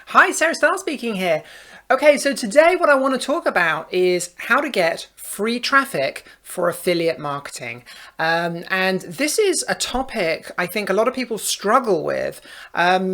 Hi, Sarah Starr speaking here. Okay, so today what I want to talk about is how to get free traffic for affiliate marketing. And this is a topic I think a lot of people struggle with.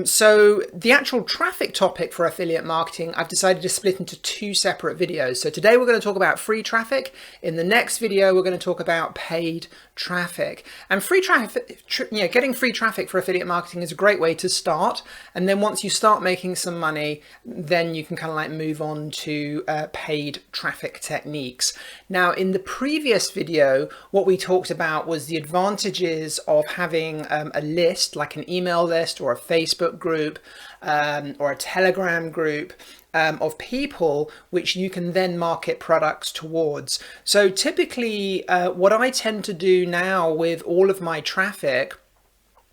So the actual traffic topic for affiliate marketing, I've decided to split into two separate videos. So today we're going to talk about free traffic. In the next video, we're going to talk about paid traffic. And free traffic, getting free traffic for affiliate marketing is a great way to start. And then once you start making some money, then you can kind of like move on to paid traffic techniques. Now, in the previous video, what we talked about was the advantages of having a list, like an email list or a Facebook group or a Telegram group of people which you can then market products towards. So typically what I tend to do now with all of my traffic,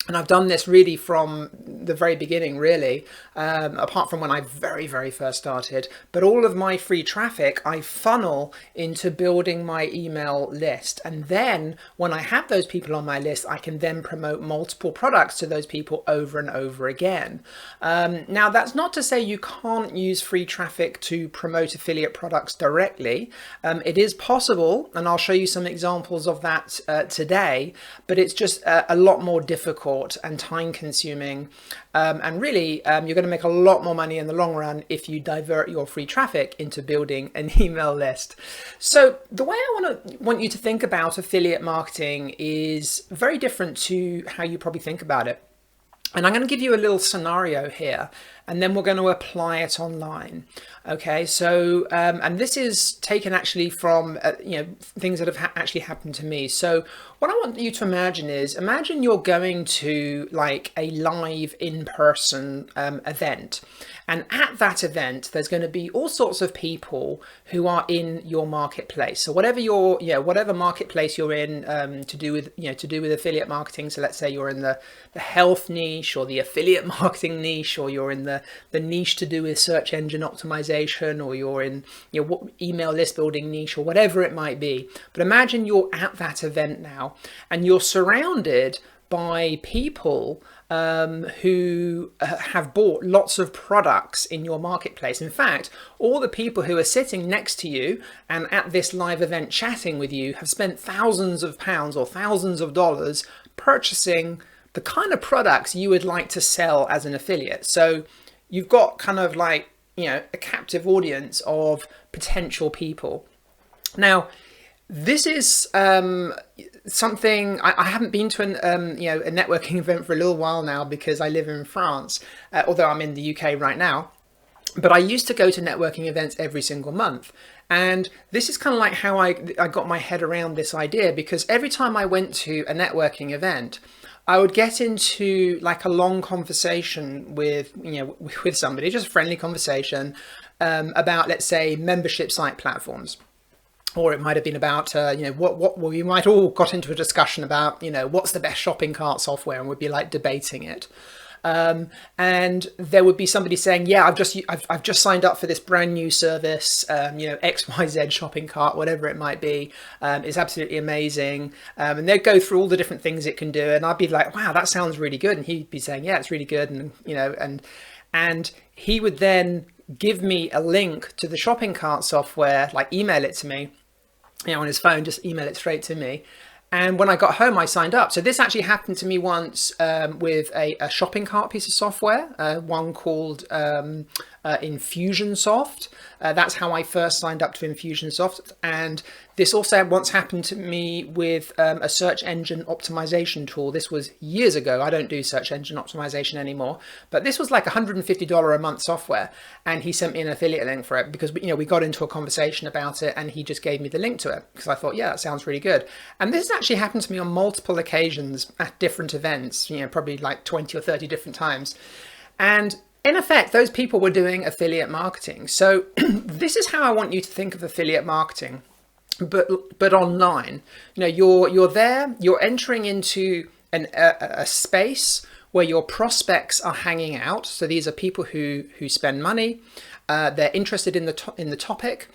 and I've done this really from the very beginning, really, apart from when I very first started. But all of my free traffic, I funnel into building my email list. And then when I have those people on my list, I can then promote multiple products to those people over and over again. Now, that's not to say you can't use free traffic to promote affiliate products directly. It is possible, and I'll show you some examples of that today, but it's just a lot more difficult and time consuming, and really you're going to make a lot more money in the long run if you divert your free traffic into building an email list. So the way I want you to think about affiliate marketing is very different to how you probably think about it. And I'm going to give you a little scenario here, and then we're going to apply it online. Okay, so and this is taken actually from things that have actually happened to me. So what I want you to imagine you're going to like a live in-person event, and at that event there's going to be all sorts of people who are in your marketplace. So whatever marketplace you're in, to do with affiliate marketing. So let's say you're in the health niche or the affiliate marketing niche, or you're in the niche to do with search engine optimization, or you're in email list building niche, or whatever it might be. But imagine you're at that event now and you're surrounded by people who have bought lots of products in your marketplace. In fact, all the people who are sitting next to you and at this live event chatting with you have spent thousands of pounds or thousands of dollars purchasing the kind of products you would like to sell as an affiliate. So you've got kind of like, a captive audience of potential people. Now, this is something I haven't been to a networking event for a little while now because I live in France, although I'm in the UK right now. But I used to go to networking events every single month. And this is kind of like how I got my head around this idea, because every time I went to a networking event, I would get into like a long conversation with somebody, just a friendly conversation about, let's say, membership site platforms. Or it might have been about, what we might all got into a discussion about, what's the best shopping cart software, and we'd be like debating it. And there would be somebody saying, yeah, I've just signed up for this brand new service, XYZ shopping cart, whatever it might be. It's absolutely amazing. And they'd go through all the different things it can do. And I'd be like, wow, that sounds really good. And he'd be saying, yeah, it's really good. And he would then give me a link to the shopping cart software, like email it to me, on his phone, just email it straight to me. And when I got home, I signed up. So this actually happened to me once with a shopping cart piece of software, one called Infusionsoft. That's how I first signed up to Infusionsoft. And this also once happened to me with a search engine optimization tool. This was years ago. I don't do search engine optimization anymore, but this was like $150 a month software. And he sent me an affiliate link for it because we got into a conversation about it, and he just gave me the link to it because I thought, yeah, that sounds really good. And this actually happened to me on multiple occasions at different events, probably like 20 or 30 different times. And in effect, those people were doing affiliate marketing. So this is how I want you to think of affiliate marketing, but online. You're there, you're entering into a space where your prospects are hanging out. So these are people who spend money, they're interested in the topic,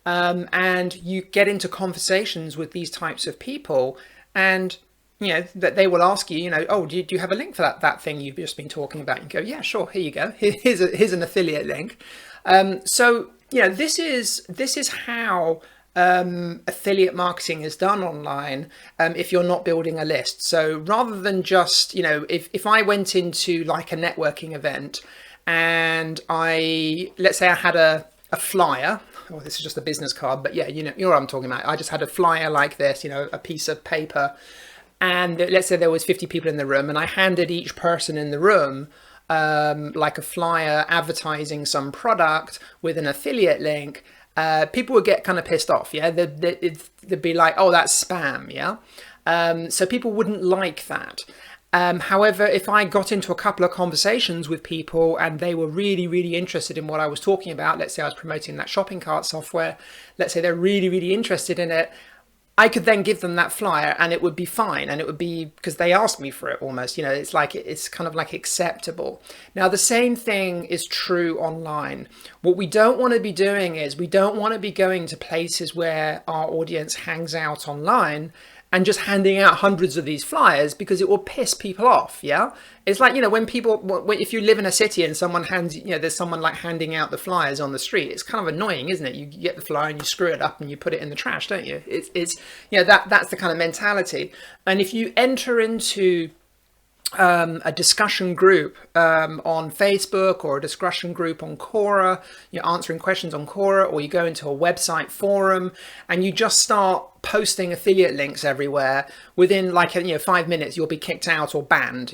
and you get into conversations with these types of people, and that they will ask you, oh, do you have a link for that thing you've just been talking about? You go, yeah, sure, here you go. Here's an affiliate link. So this is how affiliate marketing is done online if you're not building a list. So rather than just, if I went into like a networking event and let's say I had a flyer. Oh, this is just a business card, but yeah, you know what I'm talking about. I just had a flyer like this, a piece of paper. And let's say there was 50 people in the room, and I handed each person in the room like a flyer advertising some product with an affiliate link. People would get kind of pissed off. Yeah, they'd be like, oh, that's spam. Yeah. So people wouldn't like that. However, if I got into a couple of conversations with people and they were really, really interested in what I was talking about, let's say I was promoting that shopping cart software, let's say they're really, really interested in it, I could then give them that flyer and it would be fine. And it would be because they asked me for it almost, it's kind of like acceptable. Now, the same thing is true online. What we don't want to be doing is we don't want to be going to places where our audience hangs out online and just handing out hundreds of these flyers because it will piss people off. Yeah. It's like, when people, if you live in a city and someone hands, there's someone like handing out the flyers on the street, it's kind of annoying, isn't it? You get the flyer and you screw it up and you put it in the trash, don't you? It's that's the kind of mentality. And if you enter into a discussion group on Facebook or a discussion group on Quora, you're answering questions on Quora, or you go into a website forum and you just start posting affiliate links everywhere, within 5 minutes you'll be kicked out or banned.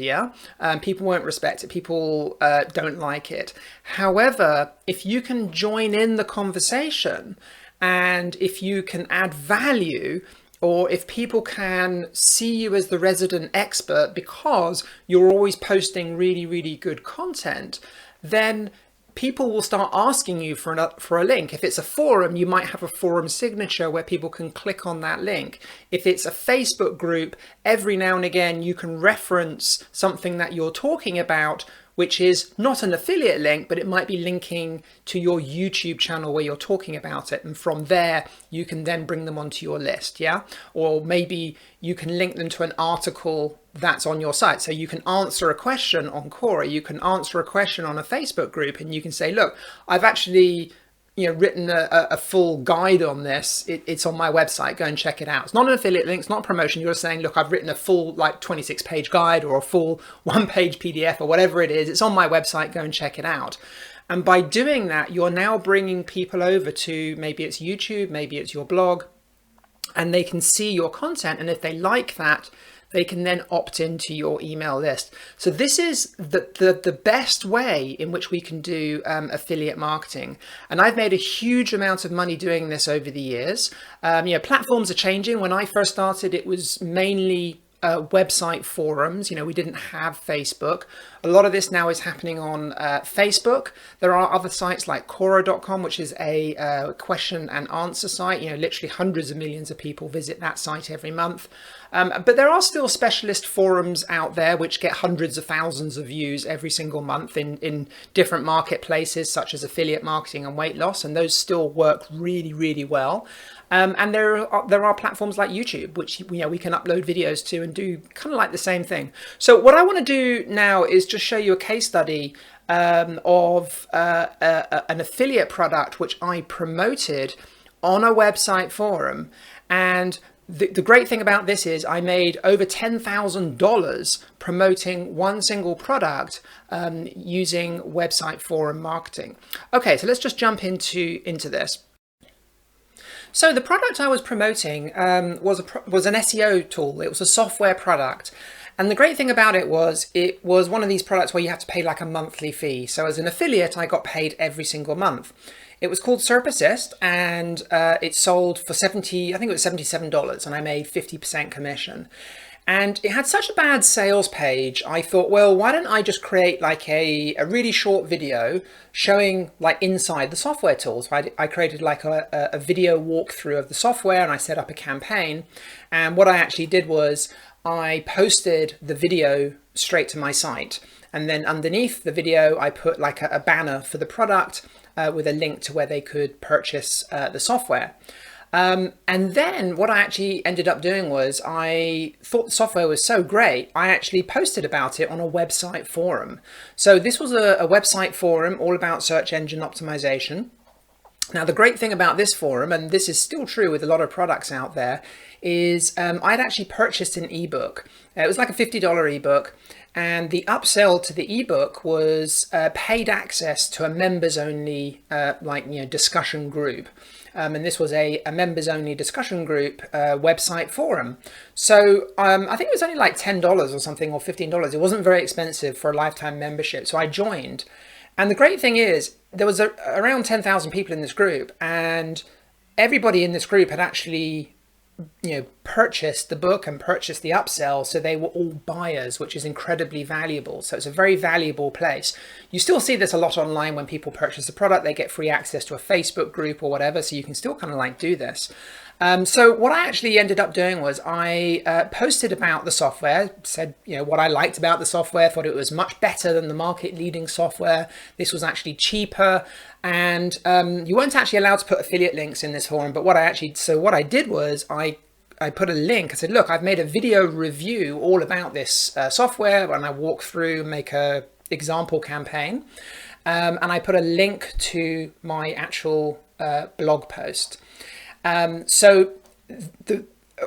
People won't respect it. People don't like it. However, if you can join in the conversation and if you can add value, or if people can see you as the resident expert because you're always posting really, really good content, then people will start asking you for a link. If it's a forum, you might have a forum signature where people can click on that link. If it's a Facebook group, every now and again you can reference something that you're talking about, which is not an affiliate link, but it might be linking to your YouTube channel where you're talking about it. And from there, you can then bring them onto your list. Yeah. Or maybe you can link them to an article that's on your site. So you can answer a question on Quora, you can answer a question on a Facebook group, and you can say, look, I've actually written a full guide on this. It's on my website. Go and check it out. It's not an affiliate link. It's not a promotion. You're saying, look, I've written a full 26-page guide or a full 1-page PDF or whatever it is. It's on my website. Go and check it out. And by doing that, you're now bringing people over to, maybe it's YouTube, maybe it's your blog, and they can see your content. And if they like that, they can then opt into your email list. So this is the best way in which we can do affiliate marketing. And I've made a huge amount of money doing this over the years. Platforms are changing. When I first started, it was mainly website forums. We didn't have Facebook. A lot of this now is happening on Facebook. There are other sites like Quora.com, which is a question and answer site. Literally hundreds of millions of people visit that site every month. But there are still specialist forums out there which get hundreds of thousands of views every single month in different marketplaces such as affiliate marketing and weight loss, and those still work really, really well. And there are platforms like YouTube, which we can upload videos to and do kind of like the same thing. So what I want to do now is just show you a case study of an affiliate product which I promoted on a website forum. And the great thing about this is I made over $10,000 promoting one single product using website forum marketing. Okay, so let's just jump into this. So the product I was promoting was an SEO tool. It was a software product. And the great thing about it was one of these products where you have to pay like a monthly fee. So as an affiliate, I got paid every single month. It was called SERPassist, and it sold for $77, and I made 50% commission. And it had such a bad sales page, I thought, well, why don't I just create like a really short video showing like inside the software tool. So I created like a video walkthrough of the software, and I set up a campaign. And what I actually did was I posted the video straight to my site. And then underneath the video, I put like a banner for the product with a link to where they could purchase the software. And then what I actually ended up doing was I thought the software was so great, I actually posted about it on a website forum. So this was a website forum all about search engine optimization. Now, the great thing about this forum, and this is still true with a lot of products out there, is I'd actually purchased an ebook. It was like a $50 ebook, and the upsell to the ebook was paid access to a members-only discussion group. And this was a members-only discussion group website forum. So I think it was only like $10 or something, or $15. It wasn't very expensive for a lifetime membership. So I joined. And the great thing is there was around 10,000 people in this group, and everybody in this group had actually purchased the book and purchased the upsell, so they were all buyers, which is incredibly valuable. So it's a very valuable place. You still see this a lot online. When people purchase a product, they get free access to a Facebook group or whatever, so you can still kind of like do this. So what I actually ended up doing was I posted about the software, said what I liked about the software, thought it was much better than the market leading software. This was actually cheaper, and you weren't actually allowed to put affiliate links in this forum. But what I did was I put a link. I said, look, I've made a video review all about this software, and I walk through, make a example campaign, and I put a link to my actual blog post. So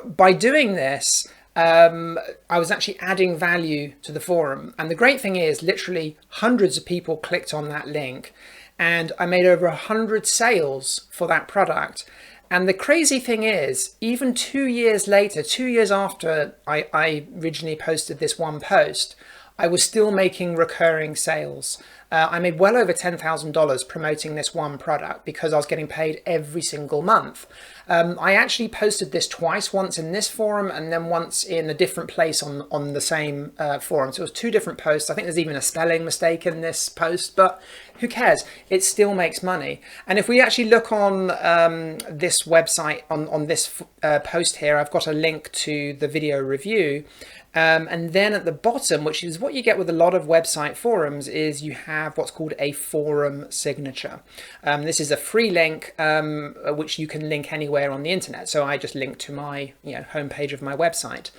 by doing this, I was actually adding value to the forum. And the great thing is literally hundreds of people clicked on that link, and I made over 100 sales for that product. And the crazy thing is, even 2 years later, 2 years after I originally posted this one post, I was still making recurring sales. I made well over $10,000 promoting this one product because I was getting paid every single month. I actually posted this twice, once in this forum and then once in a different place on the same forum. So it was 2 different posts. I think there's even a spelling mistake in this post, but who cares? It still makes money. And if we actually look on this website, on this post here, I've got a link to the video review. And then at the bottom, which is what you get with a lot of website forums, is you have what's called a forum signature. This is a free link which you can link anywhere on the internet. So I just linked to my homepage of my website.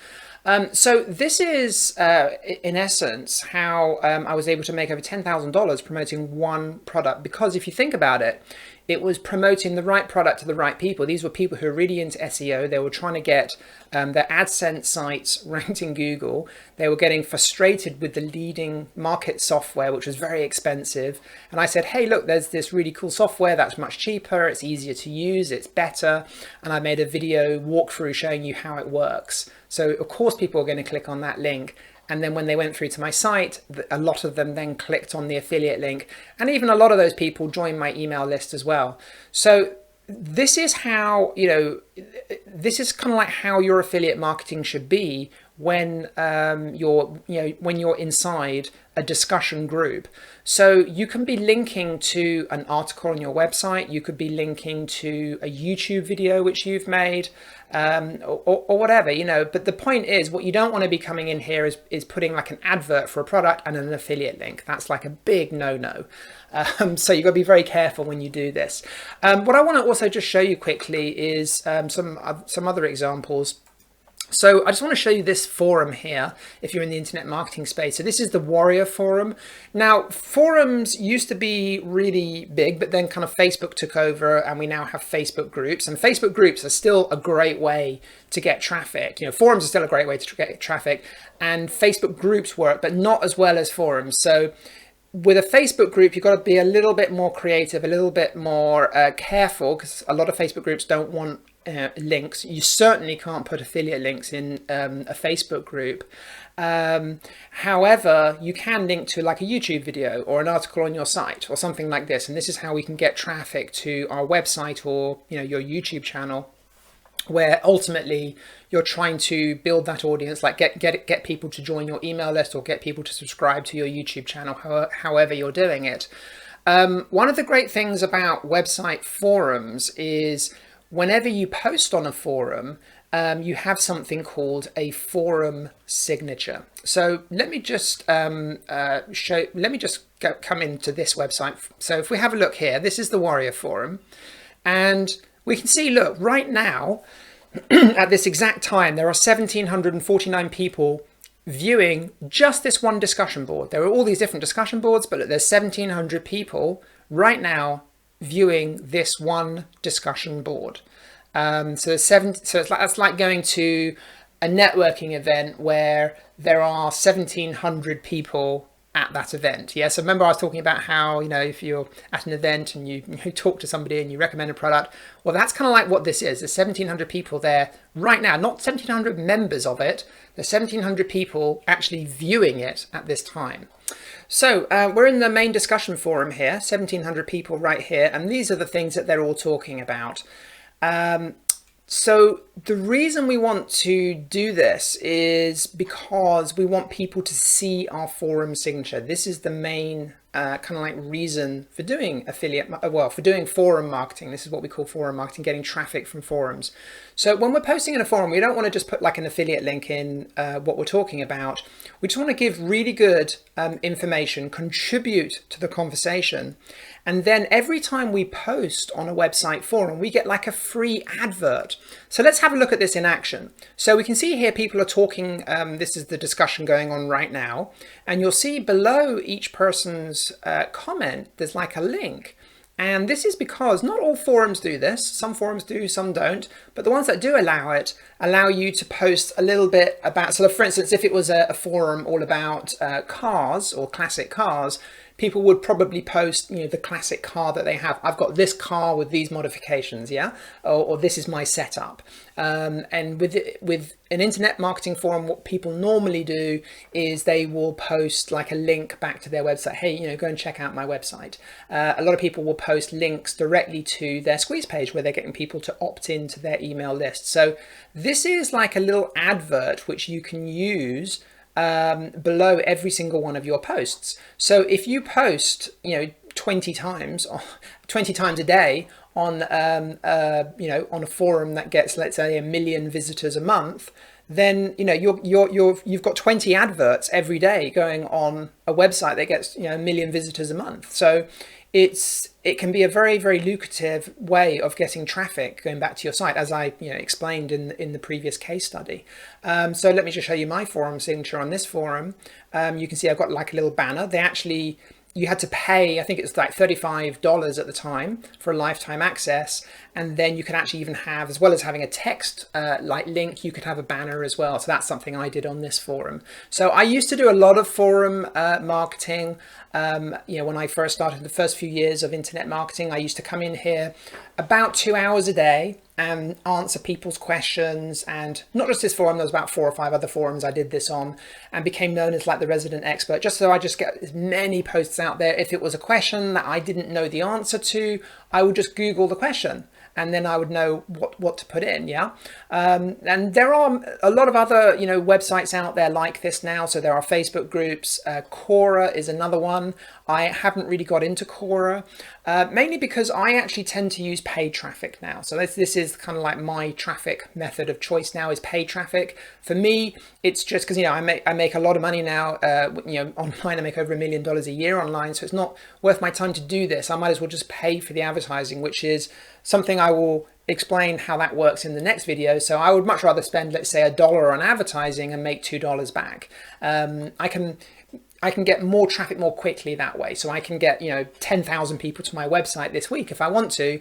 So this is, in essence, how I was able to make over $10,000 promoting one product. Because if you think about it, it was promoting the right product to the right people. These were people who are really into SEO. They were trying to get their AdSense sites ranked in Google. They were getting frustrated with the leading market software, which was very expensive. And I said, hey, look, there's this really cool software that's much cheaper. It's easier to use. It's better. And I made a video walkthrough showing you how it works. So of course, people are going to click on that link. And then when they went through to my site, a lot of them then clicked on the affiliate link. And even a lot of those people joined my email list as well. So this is how, this is kind of like how your affiliate marketing should be when you're inside a discussion group. So you can be linking to an article on your website. You could be linking to a YouTube video which you've made, or whatever, but the point is, what you don't want to be coming in here is putting like an advert for a product and an affiliate link. That's like a big no-no. So you've got to be very careful when you do this. What I want to also just show you quickly is some other examples. So I just want to show you this forum here if you're in the internet marketing space. So this is the Warrior Forum. Now, forums used to be really big, but then kind of Facebook took over and we now have Facebook groups. And Facebook groups are still a great way to get traffic. Forums are still a great way to get traffic, and Facebook groups work, but not as well as forums. So with a Facebook group, you've got to be a little bit more creative, a little bit more careful, because a lot of Facebook groups don't want links. You certainly can't put affiliate links in a Facebook group. However, you can link to like a YouTube video or an article on your site or something like this. And this is how we can get traffic to our website or your YouTube channel, where ultimately you're trying to build that audience, like get people to join your email list or get people to subscribe to your YouTube channel, however you're doing it. One of the great things about website forums is whenever you post on a forum, you have something called a forum signature. So let me just come into this website. So if we have a look here, this is the Warrior Forum, and we can see, look, right now, at this exact time, there are 1,749 people viewing just this one discussion board. There are all these different discussion boards, but there's 1,700 people right now viewing this one discussion board. That's like going to a networking event where there are 1,700 people at that event. Yeah, so remember I was talking about how, if you're at an event and you talk to somebody and you recommend a product, well, that's kind of like what this is. There's 1,700 people there right now, not 1,700 members of it. There's 1,700 people actually viewing it at this time. So we're in the main discussion forum here, 1,700 people right here, and these are the things that they're all talking about. So the reason we want to do this is because we want people to see our forum signature. This is the main kind of like reason for doing for doing forum marketing. This is what we call forum marketing, getting traffic from forums. So when we're posting in a forum, we don't want to just put like an affiliate link in what we're talking about. We just want to give really good information, contribute to the conversation. And then every time we post on a website forum, we get like a free advert. So let's have a look at this in action. So we can see here people are talking, this is the discussion going on right now. And you'll see below each person's comment, there's like a link. And this is because not all forums do this. Some forums do, some don't. But the ones that do allow it, allow you to post a little bit about, so for instance, if it was a forum all about cars or classic cars, people would probably post, the classic car that they have. I've got this car with these modifications, yeah? Or this is my setup. And with an internet marketing forum, what people normally do is they will post like a link back to their website. Hey, go and check out my website. A lot of people will post links directly to their squeeze page where they're getting people to opt into their email list. So this is like a little advert which you can use below every single one of your posts. So if you post, 20 times a day on, on a forum that gets, let's say, 1 million visitors a month, then you've got 20 adverts every day going on a website that gets 1 million visitors a month. So it can be a very, very lucrative way of getting traffic going back to your site, as I explained in the previous case study. So let me just show you my forum signature on this forum. You can see I've got like a little banner. You had to pay, I think it's like $35 at the time for a lifetime access. And then you can actually even have, as well as having a text like link, you could have a banner as well. So that's something I did on this forum. So I used to do a lot of forum marketing. When I first started the first few years of internet marketing, I used to come in here about 2 hours a day and answer people's questions. And not just this forum, there was about 4 or 5 other forums I did this on, and became known as like the resident expert, just so I just get as many posts out there. If it was a question that I didn't know the answer to, I would just Google the question, and then I would know what to put in, yeah? And there are a lot of other, websites out there like this now. So there are Facebook groups. Quora is another one. I haven't really got into Quora, mainly because I actually tend to use paid traffic now. So this is kind of like my traffic method of choice now, is paid traffic. For me, it's just because, I make a lot of money now, online. I make over $1 million a year online. So it's not worth my time to do this. I might as well just pay for the advertising, which is something I will explain how that works in the next video. So I would much rather spend, let's say, $1 on advertising and make $2 back. I can get more traffic more quickly that way. So I can get, 10,000 people to my website this week if I want to,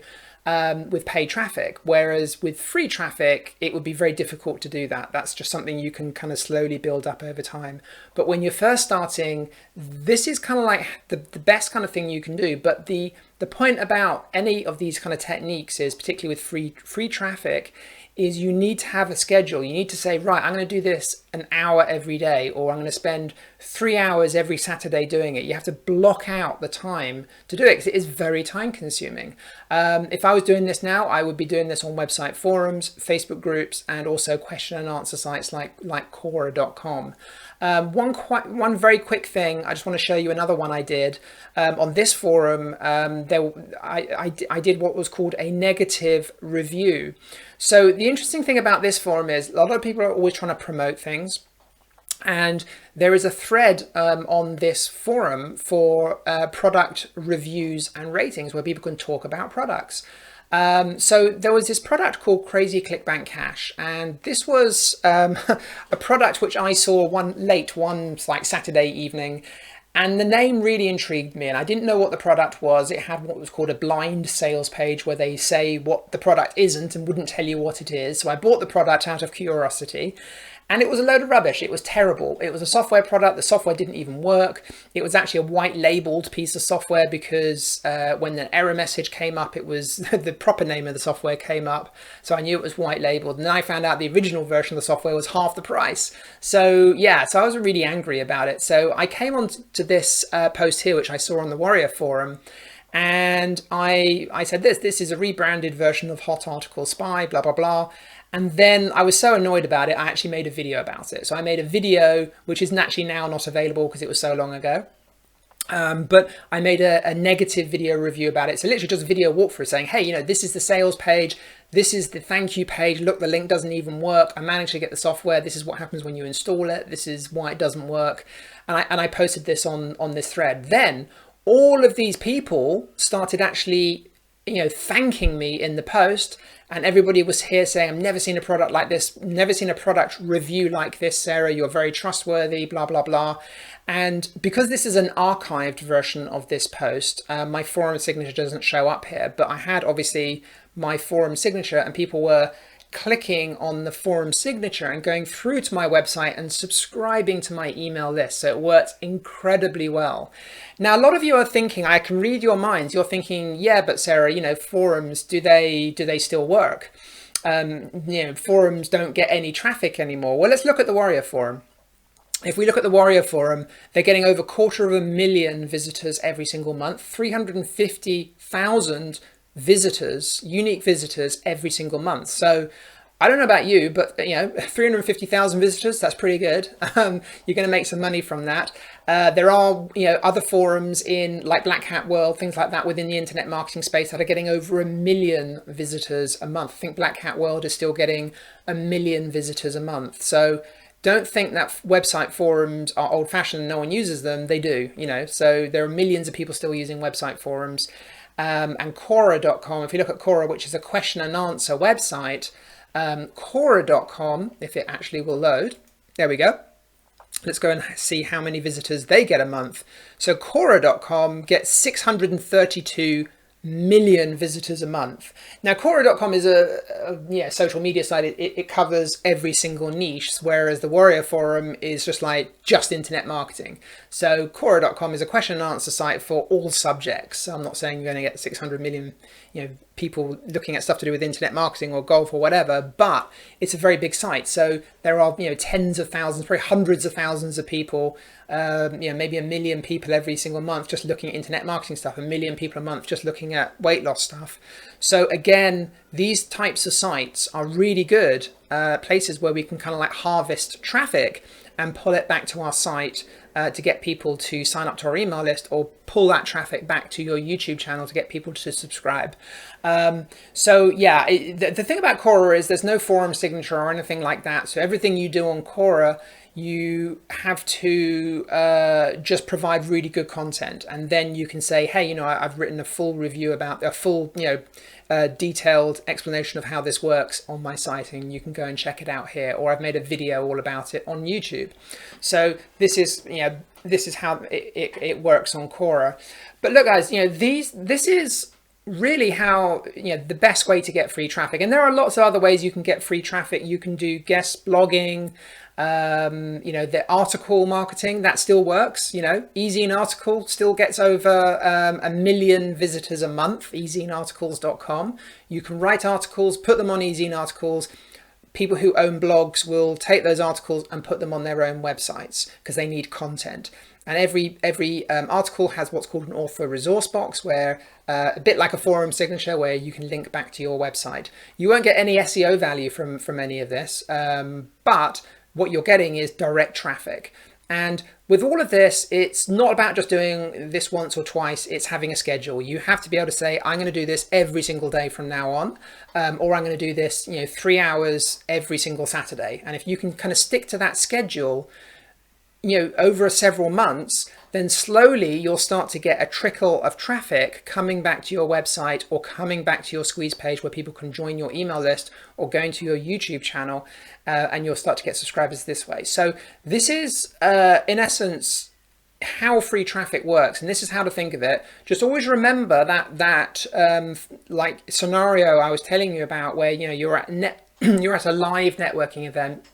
with paid traffic. Whereas with free traffic, it would be very difficult to do that. That's just something you can kind of slowly build up over time. But when you're first starting, this is kind of like the best kind of thing you can do. But the point about any of these kind of techniques is, particularly with free traffic, is you need to have a schedule. You need to say, right, I'm going to do this an hour every day, or I'm going to spend 3 hours every Saturday doing it. You have to block out the time to do it, because it is very time consuming. If I was doing this now, I would be doing this on website forums, Facebook groups, and also question and answer sites like Quora.com. One very quick thing, I just want to show you another one I did on this forum. I did what was called a negative review. So the interesting thing about this forum is a lot of people are always trying to promote things. And there is a thread on this forum for product reviews and ratings where people can talk about products. So there was this product called Crazy ClickBank Cash, and this was a product which I saw one like Saturday evening, and the name really intrigued me, and I didn't know what the product was. It had what was called a blind sales page where they say what the product isn't and wouldn't tell you what it is. So I bought the product out of curiosity. And it was a load of rubbish. It was terrible. It was a software product. The software didn't even work. It was actually a white labeled piece of software because when the error message came up, it was the proper name of the software came up. So I knew it was white labeled. And then I found out the original version of the software was half the price. So yeah, so I was really angry about it. So I came on to this post here, which I saw on the Warrior Forum. And I said, this is a rebranded version of Hot Article Spy, blah, blah, blah. And then I was so annoyed about it, I actually made a video about it. So I made a video, which is naturally now not available because it was so long ago. But I made a negative video review about it. So literally just a video walkthrough saying, hey, this is the sales page. This is the thank you page. Look, the link doesn't even work. I managed to get the software. This is what happens when you install it. This is why it doesn't work. And I posted this on this thread. Then all of these people started actually thanking me in the post, and everybody was here saying, I've never seen a product like this, never seen a product review like this, Sarah, you're very trustworthy, blah, blah, blah. And because this is an archived version of this post, my forum signature doesn't show up here, but I had obviously my forum signature and people were clicking on the forum signature and going through to my website and subscribing to my email list. So it works incredibly well. Now, a lot of you are thinking, I can read your minds. You're thinking, yeah, but Sarah, forums, do they still work? Forums don't get any traffic anymore. Well, let's look at the Warrior Forum. If we look at the Warrior Forum, they're getting over 250,000 visitors every single month, 350,000 visitors, unique visitors every single month. So I don't know about you, but 350,000 visitors, that's pretty good. You're going to make some money from that. There are other forums in like Black Hat World, things like that within the internet marketing space that are getting over 1 million visitors a month. I think Black Hat World is still getting 1 million visitors a month. So don't think that website forums are old-fashioned and no one uses them. They do, so there are millions of people still using website forums. And Quora.com, if you look at Quora, which is a question and answer website, Quora.com, if it actually will load, there we go. Let's go and see how many visitors they get a month. So Quora.com gets 632 million visitors a month. Now, Quora.com is a social media site. It covers every single niche, whereas the Warrior Forum is just internet marketing. So Quora.com is a question and answer site for all subjects. I'm not saying you're going to get 600 million people looking at stuff to do with internet marketing or golf or whatever, but it's a very big site. So there are tens of thousands, probably hundreds of thousands of people, maybe 1 million people every single month just looking at internet marketing stuff, 1 million people a month just looking at weight loss stuff. So again, these types of sites are really good places where we can kind of harvest traffic and pull it back to our site to get people to sign up to our email list, or pull that traffic back to your YouTube channel to get people to subscribe. So yeah, the thing about Quora is there's no forum signature or anything like that. So everything you do on Quora, you have to just provide really good content, and then you can say, hey, I've written a full review about a full, detailed explanation of how this works on my site, and you can go and check it out here, or I've made a video all about it on YouTube. So this is how it works on Quora. But look, guys, this is really how the best way to get free traffic, and there are lots of other ways you can get free traffic. You can do guest blogging, the article marketing, that still works. eZine article still gets over 1 million visitors a month. eZinearticles.com. You can write articles, put them on eZine articles. People who own blogs will take those articles and put them on their own websites because they need content. And every article has what's called an author resource box, where a bit like a forum signature, where you can link back to your website. You won't get any SEO value from any of this, but what you're getting is direct traffic. And with all of this, it's not about just doing this once or twice. It's having a schedule. You have to be able to say, I'm going to do this every single day from now on, or I'm going to do this 3 hours every single Saturday. And if you can kind of stick to that schedule, over several months, then slowly you'll start to get a trickle of traffic coming back to your website or coming back to your Squeeze page where people can join your email list or going to your YouTube channel, and you'll start to get subscribers this way. So this is, in essence, how free traffic works, and this is how to think of it. Just always remember that like scenario I was telling you about, where you're at you're at a live networking event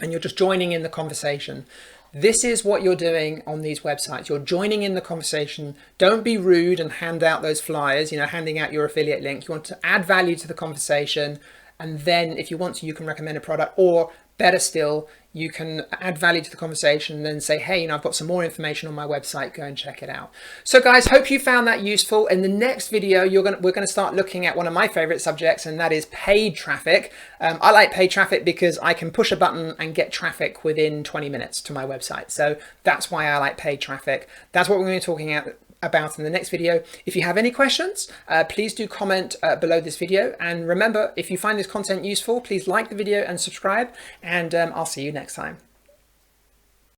and you're just joining in the conversation. This is what you're doing on these websites. You're joining in the conversation. Don't be rude and hand out those flyers, handing out your affiliate link. You want to add value to the conversation. And then if you want to, you can recommend a product, or better still, you can add value to the conversation and then say, hey, I've got some more information on my website, go and check it out. So guys, hope you found that useful. In the next video, we're going to start looking at one of my favorite subjects, and that is paid traffic. I like paid traffic because I can push a button and get traffic within 20 minutes to my website. So that's why I like paid traffic. That's what we're going to be talking about in the next video. If you have any questions, please do comment below this video. And remember, if you find this content useful, please like the video and subscribe, and I'll see you next time.